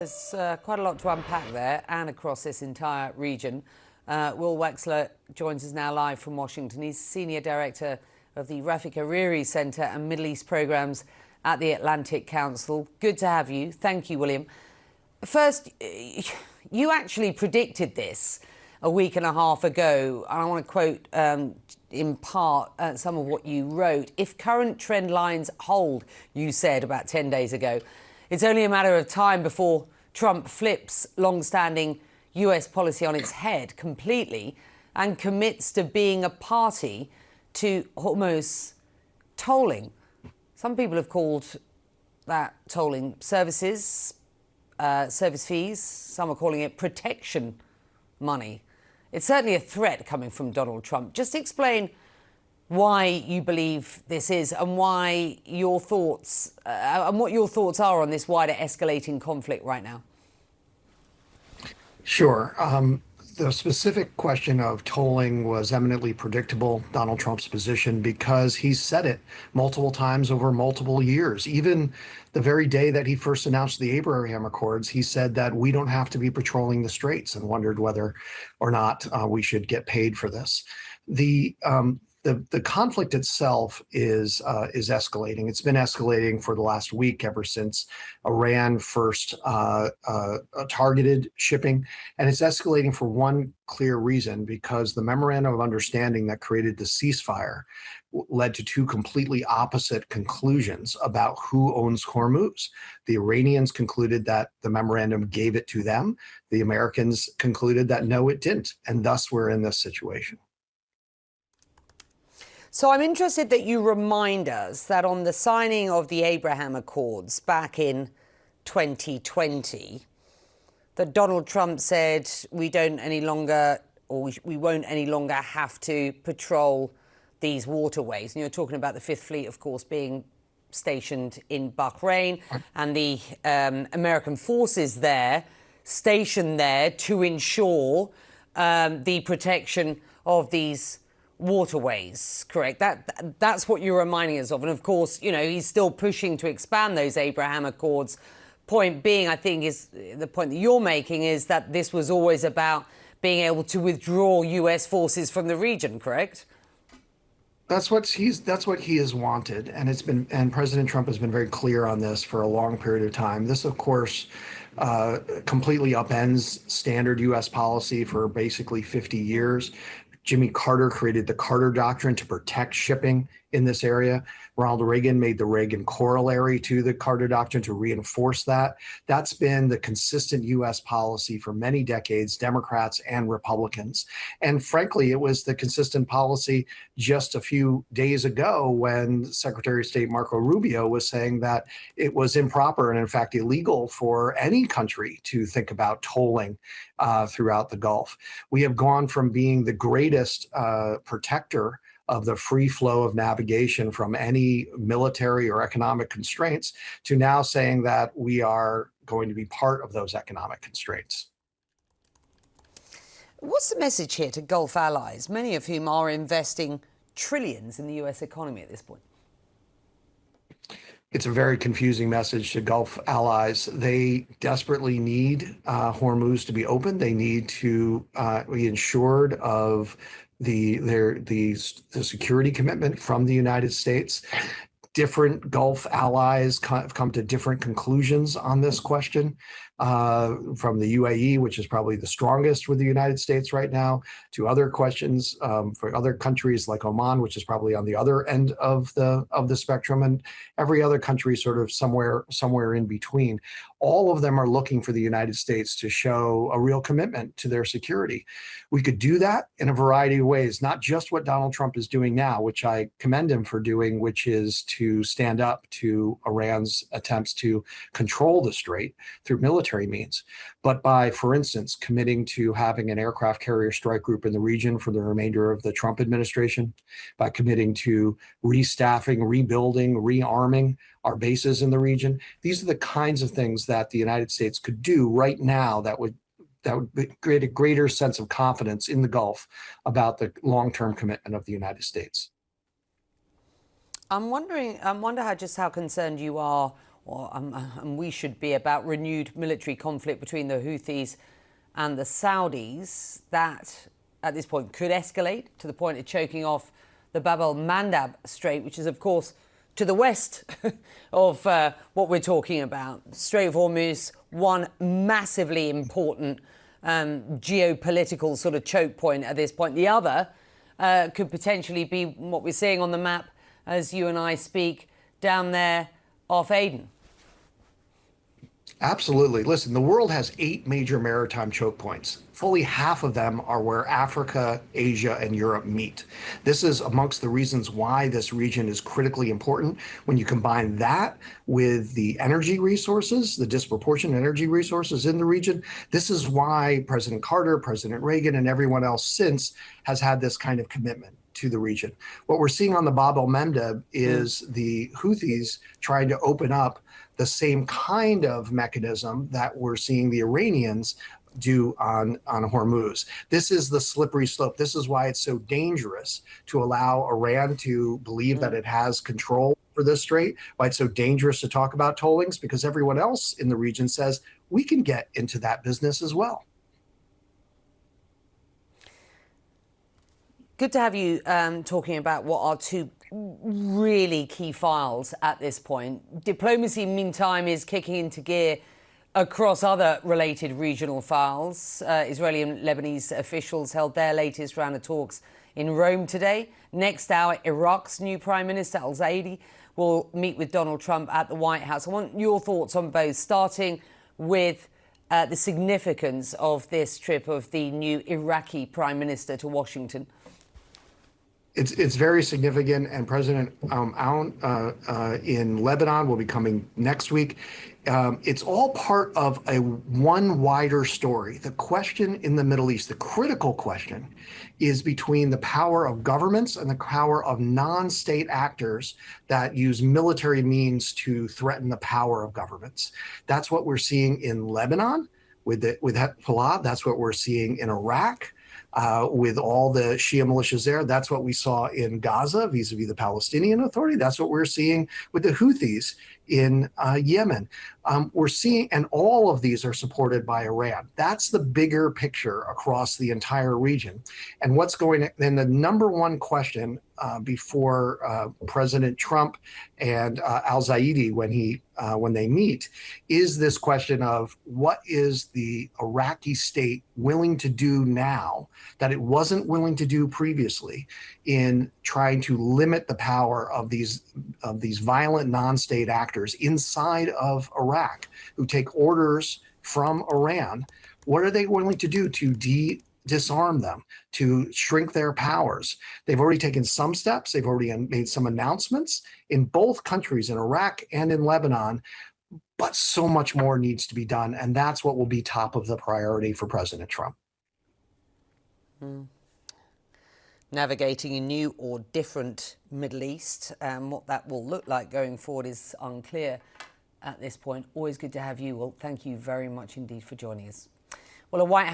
There's quite a lot to unpack there and across this entire region. Will Wechsler joins us now live from Washington. He's Senior Director of the Rafik Hariri Center and Middle East Programs at the Atlantic Council. Good to have you. Thank you, William. First, you actually predicted this a week and a half ago, and I want to quote in part some of what you wrote. If current trend lines hold, you said about 10 days ago, it's only a matter of time before Trump flips long-standing US policy on its head completely and commits to being a party to Hormuz tolling. Some people have called that tolling service fees. Some are calling it protection money. It's certainly a threat coming from Donald Trump. Just explain why you believe this is and why your thoughts and what your thoughts are on this wider escalating conflict right now. Sure. The specific question of tolling was eminently predictable, Donald Trump's position, because he said it multiple times over multiple years. Even the very day that he first announced the Abraham Accords, he said that we don't have to be patrolling the straits and wondered whether or not we should get paid for this. The conflict itself is escalating. It's been escalating for the last week, ever since Iran first targeted shipping, and it's escalating for one clear reason: because the memorandum of understanding that created the ceasefire led to two completely opposite conclusions about who owns Hormuz. The Iranians concluded that the memorandum gave it to them. The Americans concluded that no, it didn't, and thus we're in this situation. So I'm interested that you remind us that on the signing of the Abraham Accords back in 2020, that Donald Trump said we don't any longer, or we won't any longer have to patrol these waterways. And you're talking about the Fifth Fleet, of course, being stationed in Bahrain and the American forces there, stationed there to ensure the protection of these waterways, correct? That's what you're reminding us of. And of course, you know, he's still pushing to expand those Abraham Accords. Point being, I think, is the point that you're making, is that this was always about being able to withdraw US forces from the region, correct? That's what he has wanted, and President Trump has been very clear on this for a long period of time. This, of course, completely upends standard US policy for basically 50 years. Jimmy Carter created the Carter Doctrine to protect shipping in this area. Ronald Reagan made the Reagan corollary to the Carter Doctrine to reinforce that. That's been the consistent U.S. policy for many decades, Democrats and Republicans. And frankly, it was the consistent policy just a few days ago when Secretary of State Marco Rubio was saying that it was improper and, in fact, illegal for any country to think about tolling throughout the Gulf. We have gone from being the greatest protector of the free flow of navigation from any military or economic constraints to now saying that we are going to be part of those economic constraints. What's the message here to Gulf allies, many of whom are investing trillions in the US economy at this point? It's a very confusing message to Gulf allies. They desperately need Hormuz to be open. They need to be ensured of the security commitment from the United States. Different Gulf allies have come to different conclusions on this question, from the UAE, which is probably the strongest with the United States right now, to other questions for other countries like Oman, which is probably on the other end of the spectrum, and every other country sort of somewhere in between. All of them are looking for the United States to show a real commitment to their security. We could do that in a variety of ways, not just what Donald Trump is doing now, which I commend him for doing, which is to stand up to Iran's attempts to control the strait through military means, but by, for instance, committing to having an aircraft carrier strike group in the region for the remainder of the Trump administration, by committing to restaffing, rebuilding, rearming our bases in the region. These are the kinds of things that the United States could do right now that would create a greater sense of confidence in the Gulf about the long-term commitment of the United States. I wonder how concerned you are and we should be, about renewed military conflict between the Houthis and the Saudis, that at this point could escalate to the point of choking off the Bab el-Mandab Strait, which is, of course, to the west of what we're talking about. Strait of Hormuz, one massively important geopolitical sort of choke point at this point. The other could potentially be what we're seeing on the map as you and I speak down there off Aden. Absolutely. Listen, the world has 8 major maritime choke points. Fully half of them are where Africa, Asia, and Europe meet. This is amongst the reasons why this region is critically important. When you combine that with the energy resources, the disproportionate energy resources in the region, this is why President Carter, President Reagan, and everyone else since has had this kind of commitment to the region. What we're seeing on the Bab el-Mandeb is the Houthis trying to open up the same kind of mechanism that we're seeing the Iranians do on Hormuz. This is the slippery slope. This is why it's so dangerous to allow Iran to believe that it has control for this strait, why it's so dangerous to talk about tollings, because everyone else in the region says we can get into that business as well. Good to have you talking about what are two really key files at this point. Diplomacy, meantime, is kicking into gear across other related regional files. Israeli and Lebanese officials held their latest round of talks in Rome today. Next hour, Iraq's new Prime Minister al-Zaidi will meet with Donald Trump at the White House. I want your thoughts on both, starting with the significance of this trip of the new Iraqi Prime Minister to Washington. It's very significant, and President Aoun in Lebanon will be coming next week. It's all part of one wider story. The question in the Middle East, the critical question, is between the power of governments and the power of non-state actors that use military means to threaten the power of governments. That's what we're seeing in Lebanon with Hezbollah. That's what we're seeing in Iraq. With all the Shia militias there. That's what we saw in Gaza vis-a-vis the Palestinian Authority. That's what we're seeing with the Houthis in Yemen. We're seeing, and all of these are supported by Iran. That's the bigger picture across the entire region. And what's going to, then the number one question before President Trump and al-Zaidi when they meet is this question of what is the Iraqi state willing to do now that it wasn't willing to do previously in trying to limit the power of these violent non-state actors inside of Iraq who take orders from Iran. What are they willing to do to disarm them, to shrink their powers? They've already taken some steps. They've already made some announcements in both countries, in Iraq and in Lebanon, but so much more needs to be done. And that's what will be top of the priority for President Trump. Navigating a new or different Middle East, and what that will look like going forward is unclear at this point. Always good to have you. Well, thank you very much indeed for joining us. Well, a White